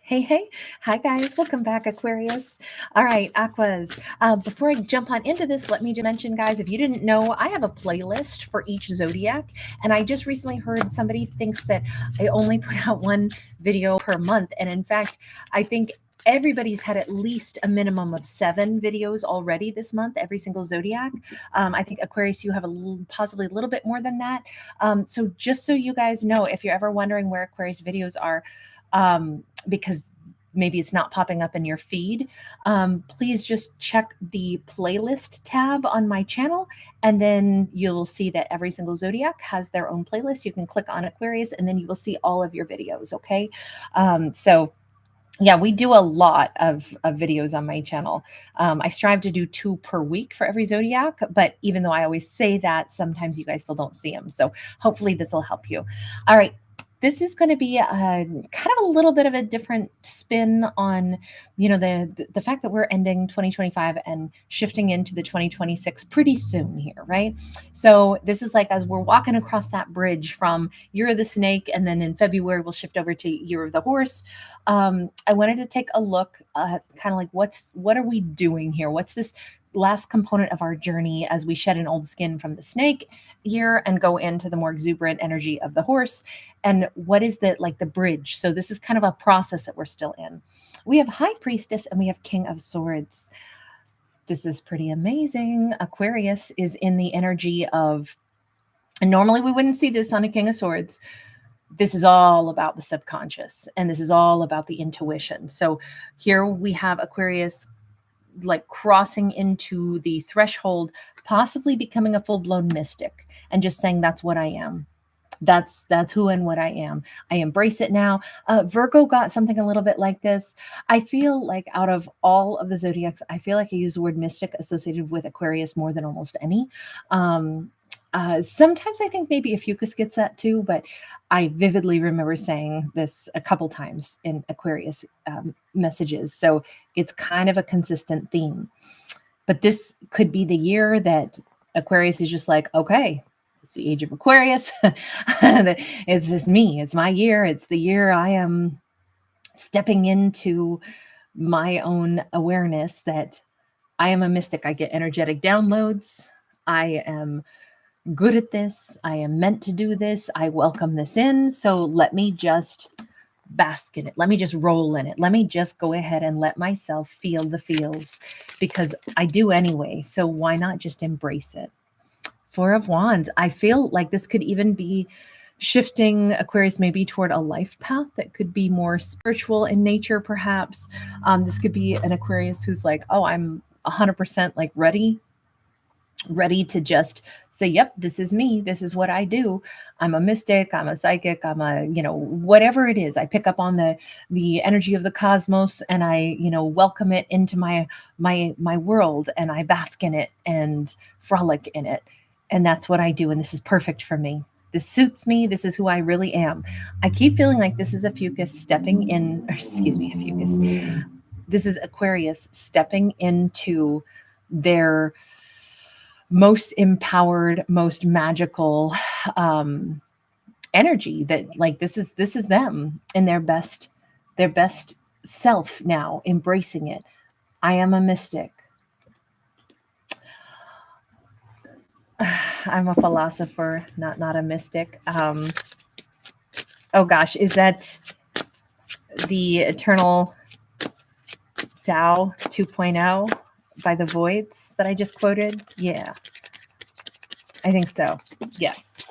Hey, hey. Hi, guys. Welcome back, Aquarius. All right, Aquas. Before I jump on into this, let me just mention, guys, if you didn't know, I have a playlist for each zodiac. And I just recently heard somebody thinks that I only put out one video per month. And in fact, I think everybody's had at least a minimum of 7 videos already this month, every single zodiac. I think Aquarius, you have possibly a little bit more than that. So just so you guys know, if you're ever wondering where Aquarius videos are, because maybe it's not popping up in your feed, please just check the playlist tab on my channel, and then you'll see that every single zodiac has their own playlist. You can click on Aquarius, and then you will see all of your videos. Okay, so yeah, we do a lot of videos on my channel. I strive to do 2 per week for every zodiac, but even though I always say that, sometimes you guys still don't see them. So hopefully this will help you. All right. This is going to be kind of a little bit of a different spin on, the fact that we're ending 2025 and shifting into the 2026 pretty soon here, right? So this is like as we're walking across that bridge from Year of the Snake, and then in February we'll shift over to Year of the Horse. I wanted to take a look at kind of like what are we doing here? What's this last component of our journey as we shed an old skin from the snake year and go into the more exuberant energy of the horse? And what is the bridge? So this is kind of a process that we're still in. We have High Priestess and we have King of Swords. This is pretty amazing. Aquarius is in the energy of, and normally we wouldn't see this on a King of Swords. This is all about the subconscious, and this is all about the intuition. So here we have Aquarius like crossing into the threshold, possibly becoming a full-blown mystic and just saying, that's what I am. That's who and what I am. I embrace it now. Virgo got something a little bit like this. I feel like out of all of the zodiacs, I feel like I use the word mystic associated with Aquarius more than almost any. Sometimes I think maybe Ophiuchus gets that too, but I vividly remember saying this a couple times in Aquarius messages. So it's kind of a consistent theme. But this could be the year that Aquarius is just like, okay, it's the age of Aquarius. It's just me. It's my year. It's the year I am stepping into my own awareness that I am a mystic. I get energetic downloads. I am good at this. I am meant to do this. I welcome this in. So let me just bask in it. Let me just roll in it. Let me just go ahead and let myself feel the feels, because I do anyway. So why not just embrace it? 4 of Wands. I feel like this could even be shifting Aquarius maybe toward a life path that could be more spiritual in nature, perhaps. This could be an Aquarius who's like, oh, I'm 100% like ready to just say, yep, this is me. This is what I do. I'm a mystic. I'm a psychic. I'm a, whatever it is. I pick up on the energy of the cosmos, and I, welcome it into my world, and I bask in it and frolic in it. And that's what I do. And this is perfect for me. This suits me. This is who I really am. I keep feeling like this is Ophiuchus stepping in, Ophiuchus. This is Aquarius stepping into their most empowered, most magical energy, that like this is them in their best self now, embracing it. I am a mystic. I'm a philosopher, not a mystic. Oh gosh, is that the Eternal Tao 2.0 by the Voids that I just quoted? Yeah, I think so. Yes.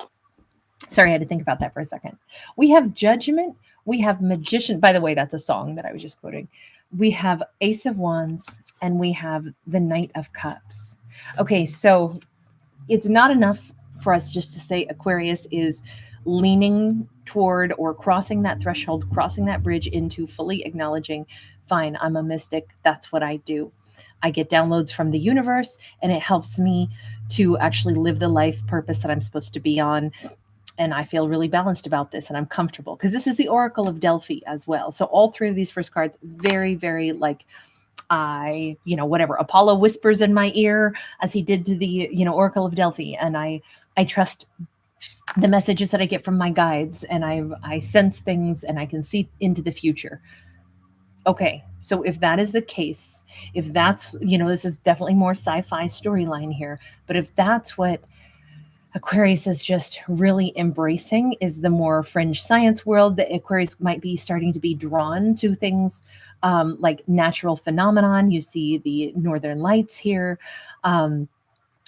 Sorry, I had to think about that for a second. We have Judgment. We have Magician. By the way, that's a song that I was just quoting. We have Ace of Wands, and we have the Knight of Cups. Okay, so it's not enough for us just to say Aquarius is leaning toward or crossing that threshold, crossing that bridge into fully acknowledging, fine, I'm a mystic. That's what I do. I get downloads from the universe, and it helps me to actually live the life purpose that I'm supposed to be on. And I feel really balanced about this, and I'm comfortable, because this is the Oracle of Delphi as well. So all 3 of these first cards, very, very like, whatever Apollo whispers in my ear as he did to the, Oracle of Delphi. And I trust the messages that I get from my guides, and I sense things, and I can see into the future. Okay, so if that is the case, if that's, this is definitely more sci-fi storyline here, but if that's what Aquarius is just really embracing, is the more fringe science world, that Aquarius might be starting to be drawn to things like natural phenomenon. You see the northern lights here.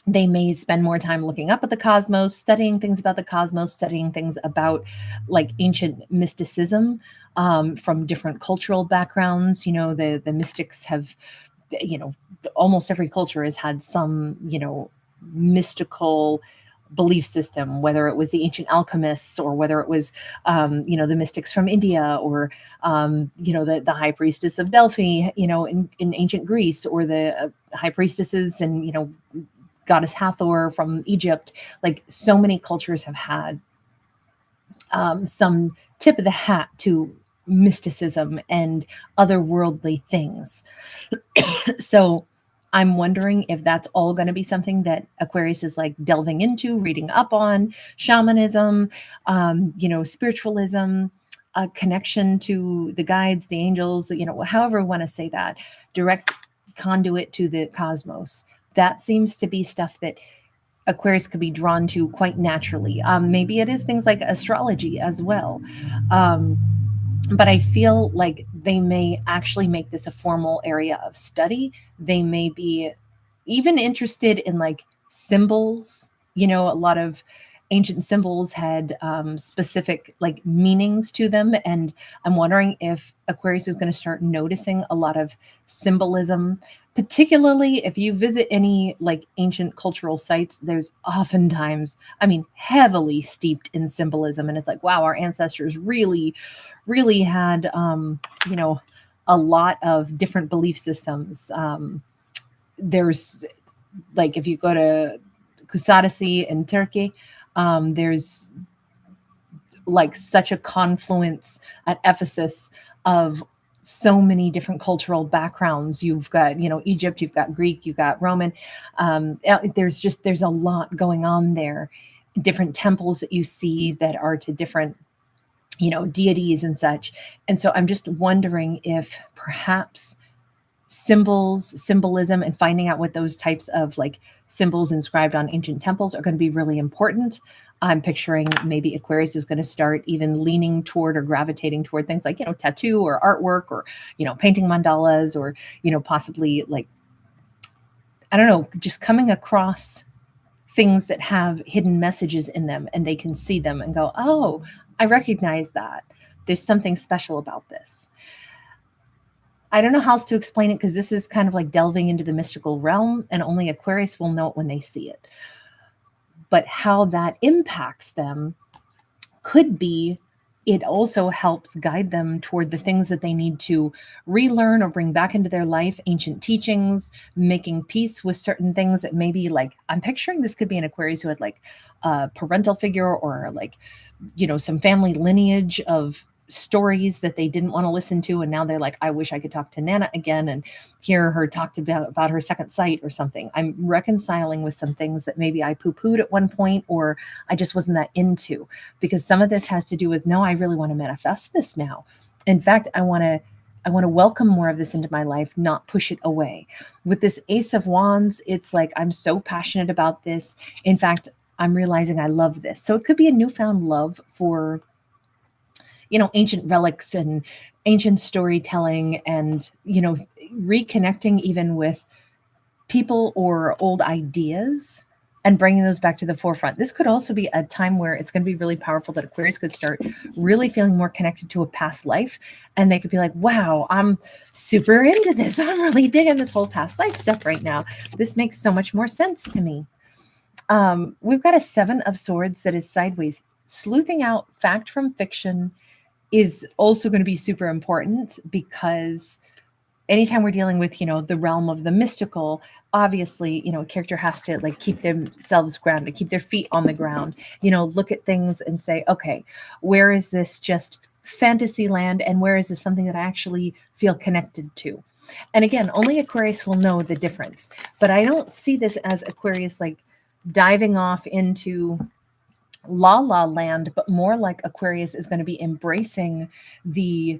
They may spend more time looking up at the cosmos, studying things about the cosmos, studying things about like ancient mysticism from different cultural backgrounds. The mystics have, you know, almost every culture has had some, mystical belief system, whether it was the ancient alchemists or whether it was, the mystics from India, or, the high priestess of Delphi, in ancient Greece, or the high priestesses and, goddess Hathor from Egypt. Like, so many cultures have had some tip of the hat to mysticism and otherworldly things. So I'm wondering if that's all going to be something that Aquarius is like delving into, reading up on shamanism, spiritualism, a connection to the guides, the angels, however we want to say that, direct conduit to the cosmos. That seems to be stuff that Aquarius could be drawn to quite naturally. Maybe it is things like astrology as well. Um, but I feel like they may actually make this a formal area of study. They may be even interested in like symbols. A lot of ancient symbols had specific like meanings to them. And I'm wondering if Aquarius is going to start noticing a lot of symbolism, particularly if you visit any like ancient cultural sites. There's oftentimes, heavily steeped in symbolism. And it's like, wow, our ancestors really, really had, a lot of different belief systems. There's like, if you go to Kusadasi in Turkey, there's like such a confluence at Ephesus of so many different cultural backgrounds. You've got, Egypt, you've got Greek, you've got Roman. There's a lot going on there. Different temples that you see that are to different, deities and such. And so I'm just wondering if perhaps symbolism, and finding out what those types of like symbols inscribed on ancient temples are going to be really important. I'm picturing maybe Aquarius is going to start even leaning toward or gravitating toward things like, tattoo or artwork, or, painting mandalas, or, possibly like, I don't know, just coming across things that have hidden messages in them, and they can see them and go, oh, I recognize that. There's something special about this. I don't know how else to explain it, because this is kind of like delving into the mystical realm, and only Aquarius will know it when they see it. But how that impacts them could be, it also helps guide them toward the things that they need to relearn or bring back into their life, ancient teachings, making peace with certain things that maybe, like, I'm picturing this could be an Aquarius who had like a parental figure, or like, some family lineage of stories that they didn't want to listen to, and now they're like, I wish I could talk to Nana again and hear her talk about her second sight or something. I'm reconciling with some things that maybe I poo-pooed at one point, or I just wasn't that into, because some of this has to do with, no, I really want to manifest this now. In fact, I want to welcome more of this into my life, not push it away. With this Ace of Wands, it's like, I'm so passionate about this. In fact, I'm realizing I love this. So it could be a newfound love for, ancient relics and ancient storytelling, and, reconnecting even with people or old ideas and bringing those back to the forefront. This could also be a time where it's going to be really powerful, that Aquarius could start really feeling more connected to a past life. And they could be like, wow, I'm super into this. I'm really digging this whole past life stuff right now. This makes so much more sense to me. We've got a 7 of Swords that is sideways. Sleuthing out fact from fiction is also going to be super important, because anytime we're dealing with, the realm of the mystical, obviously, a character has to like keep themselves grounded, keep their feet on the ground, look at things and say, okay, where is this just fantasy land, and where is this something that I actually feel connected to? And again, only Aquarius will know the difference. But I don't see this as Aquarius like diving off into la la land, but more like Aquarius is going to be embracing the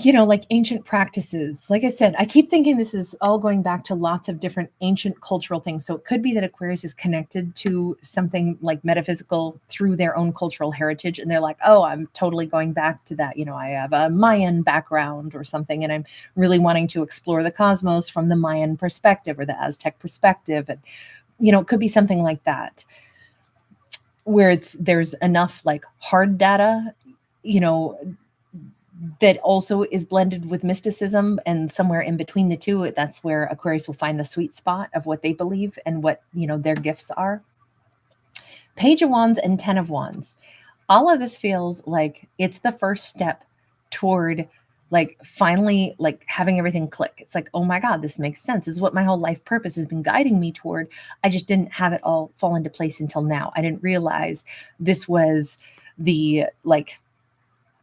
like ancient practices. Like I said, I keep thinking this is all going back to lots of different ancient cultural things. So it could be that Aquarius is connected to something like metaphysical through their own cultural heritage. And they're like, oh, I'm totally going back to that. I have a Mayan background or something, and I'm really wanting to explore the cosmos from the Mayan perspective or the Aztec perspective. And, it could be something like that, where there's enough like hard data, that also is blended with mysticism, and somewhere in between the two, that's where Aquarius will find the sweet spot of what they believe and what, their gifts are. Page of Wands and 10 of Wands. All of this feels like it's the first step toward like finally like having everything click. It's like, oh my God, this makes sense. This is what my whole life purpose has been guiding me toward. I just didn't have it all fall into place until now. I didn't realize this was the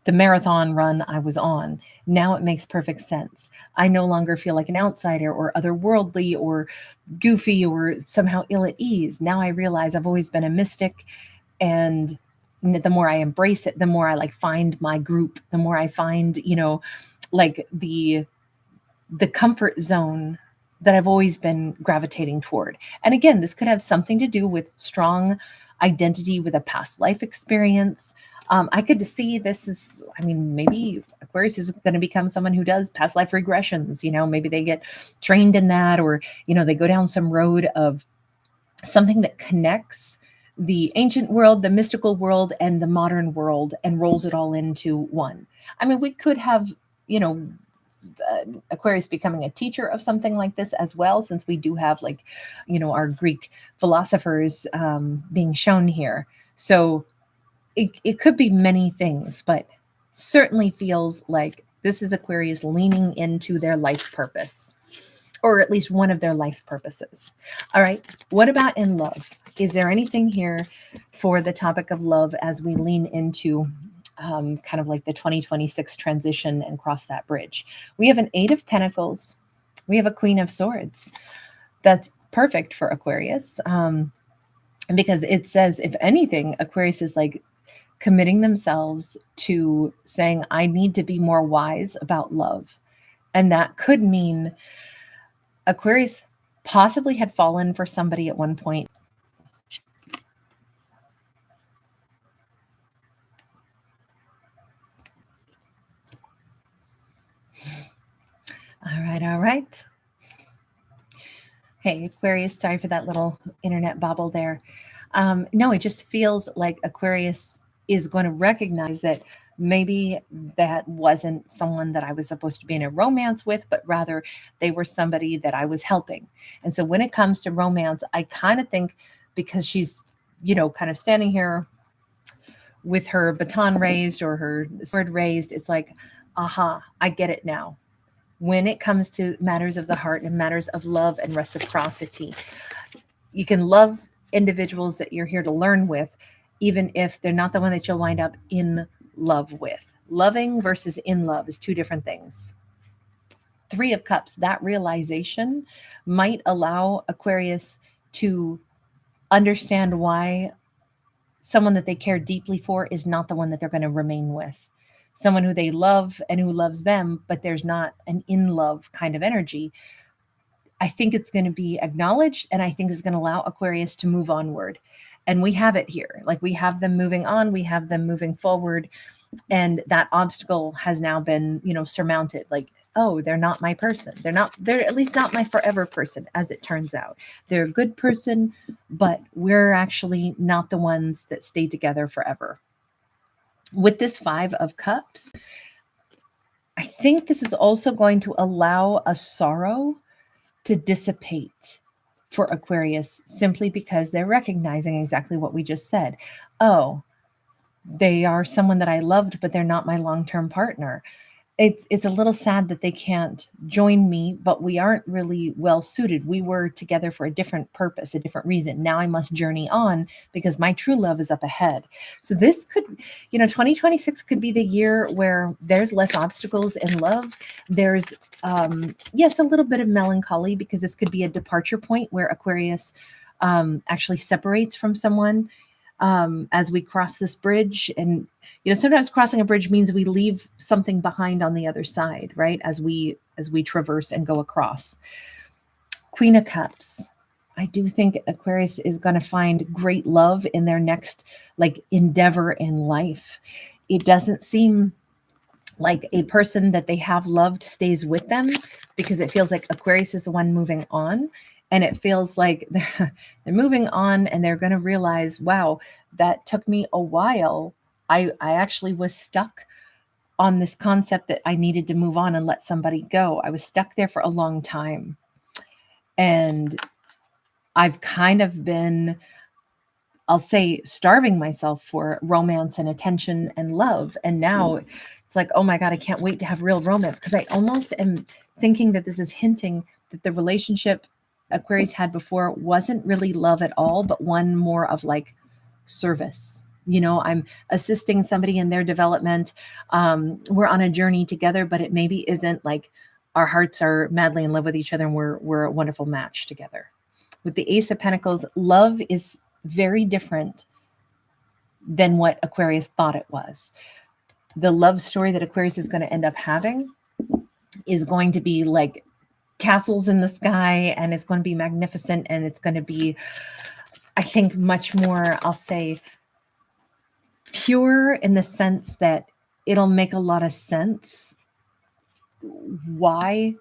marathon run I was on. Now it makes perfect sense. I no longer feel like an outsider or otherworldly or goofy or somehow ill at ease. Now I realize I've always been a mystic, and the more I embrace it, the more I like find my group, the more I find, like the comfort zone that I've always been gravitating toward. And again, this could have something to do with strong identity with a past life experience. I could see this is, maybe Aquarius is going to become someone who does past life regressions. Maybe they get trained in that, or, they go down some road of something that connects the ancient world, the mystical world, and the modern world, and rolls it all into one. We could have, Aquarius becoming a teacher of something like this as well, since we do have our Greek philosophers being shown here. So it could be many things, but certainly feels like this is Aquarius leaning into their life purpose, or at least one of their life purposes. All right. What about in love? Is there anything here for the topic of love as we lean into kind of like the 2026 transition and cross that bridge? We have an 8 of Pentacles. We have a Queen of Swords. That's perfect for Aquarius because it says, if anything, Aquarius is like committing themselves to saying, I need to be more wise about love. And that could mean Aquarius possibly had fallen for somebody at one point. All right. Hey, Aquarius, sorry for that little internet bobble there. No, it just feels like Aquarius is going to recognize that maybe that wasn't someone that I was supposed to be in a romance with, but rather they were somebody that I was helping. And so when it comes to romance, I kind of think, because she's, kind of standing here with her baton raised or her sword raised, it's like, aha, I get it now. When it comes to matters of the heart and matters of love and reciprocity, you can love individuals that you're here to learn with, even if they're not the one that you'll wind up in love with. Loving versus in love is two different things. 3 of Cups, that realization might allow Aquarius to understand why someone that they care deeply for is not the one that they're going to remain with. Someone who they love and who loves them, but there's not an in love kind of energy. I think it's going to be acknowledged, and I think it's going to allow Aquarius to move onward. And we have it here. Like, we have them moving on, we have them moving forward, and that obstacle has now been, surmounted. Like, oh, they're not my person. They're at least not my forever person, as it turns out. They're a good person, but we're actually not the ones that stay together forever. With this 5 of Cups, I think this is also going to allow a sorrow to dissipate for Aquarius, simply because they're recognizing exactly what we just said. Oh, they are someone that I loved, but they're not my long-term partner. It's a little sad that they can't join me, but we aren't really well suited. We were together for a different purpose, a different reason. Now I must journey on because my true love is up ahead. So this could, 2026 could be the year where there's less obstacles in love. There's, yes, a little bit of melancholy, because this could be a departure point where Aquarius actually separates from someone. as we cross this bridge. And, sometimes crossing a bridge means we leave something behind on the other side, right? As we traverse and go across. Queen of Cups. I do think Aquarius is going to find great love in their next endeavor in life. It doesn't seem like a person that they have loved stays with them, because it feels like Aquarius is the one moving on, and it feels like they're moving on and they're going to realize, wow, that took me a while. I actually was stuck on this concept that I needed to move on and let somebody go. I was stuck there for a long time. And I've kind of been, I'll say, starving myself for romance and attention and love. And now it's like, oh my God, I can't wait to have real romance. Because I almost am thinking that this is hinting that the relationship Aquarius had before wasn't really love at all, but one more of service. I'm assisting somebody in their development. We're on a journey together, but it maybe isn't our hearts are madly in love with each other and we're a wonderful match together. With the Ace of Pentacles, love is very different than what Aquarius thought it was. The love story that Aquarius is going to end up having is going to be like castles in the sky, and it's going to be magnificent, and it's going to be, I think, much more, I'll say, pure in the sense that it'll make a lot of sense why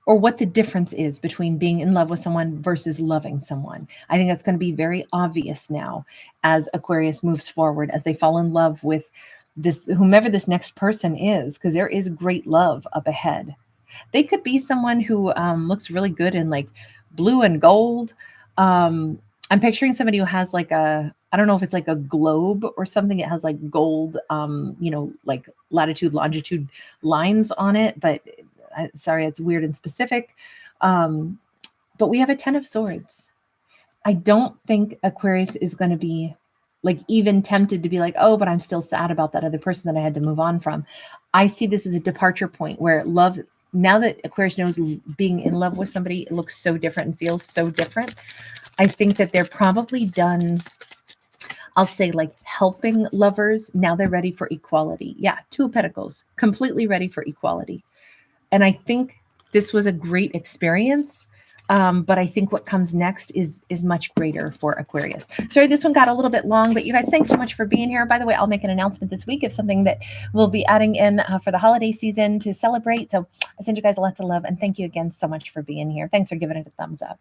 or what the difference is between being in love with someone versus loving someone. I think that's going to be very obvious now as Aquarius moves forward, as they fall in love with this, whomever this next person is, because there is great love up ahead. They could be someone who looks really good in blue and gold. I'm picturing somebody who has I don't know if it's a globe or something. It has gold, latitude, longitude lines on it, but sorry, it's weird and specific. But we have a 10 of Swords. I don't think Aquarius is going to be even tempted to be oh, but I'm still sad about that other person that I had to move on from. I see this as a departure point where love, now that Aquarius knows being in love with somebody, it looks so different and feels so different. I think that they're probably done, I'll say, helping lovers. Now they're ready for equality. Yeah, Two of Pentacles, completely ready for equality. And I think this was a great experience. But I think what comes next is much greater for Aquarius. Sorry, this one got a little bit long, but you guys, thanks so much for being here. By the way, I'll make an announcement this week of something that we'll be adding in for the holiday season to celebrate. So I send you guys a lot of love, and thank you again so much for being here. Thanks for giving it a thumbs up.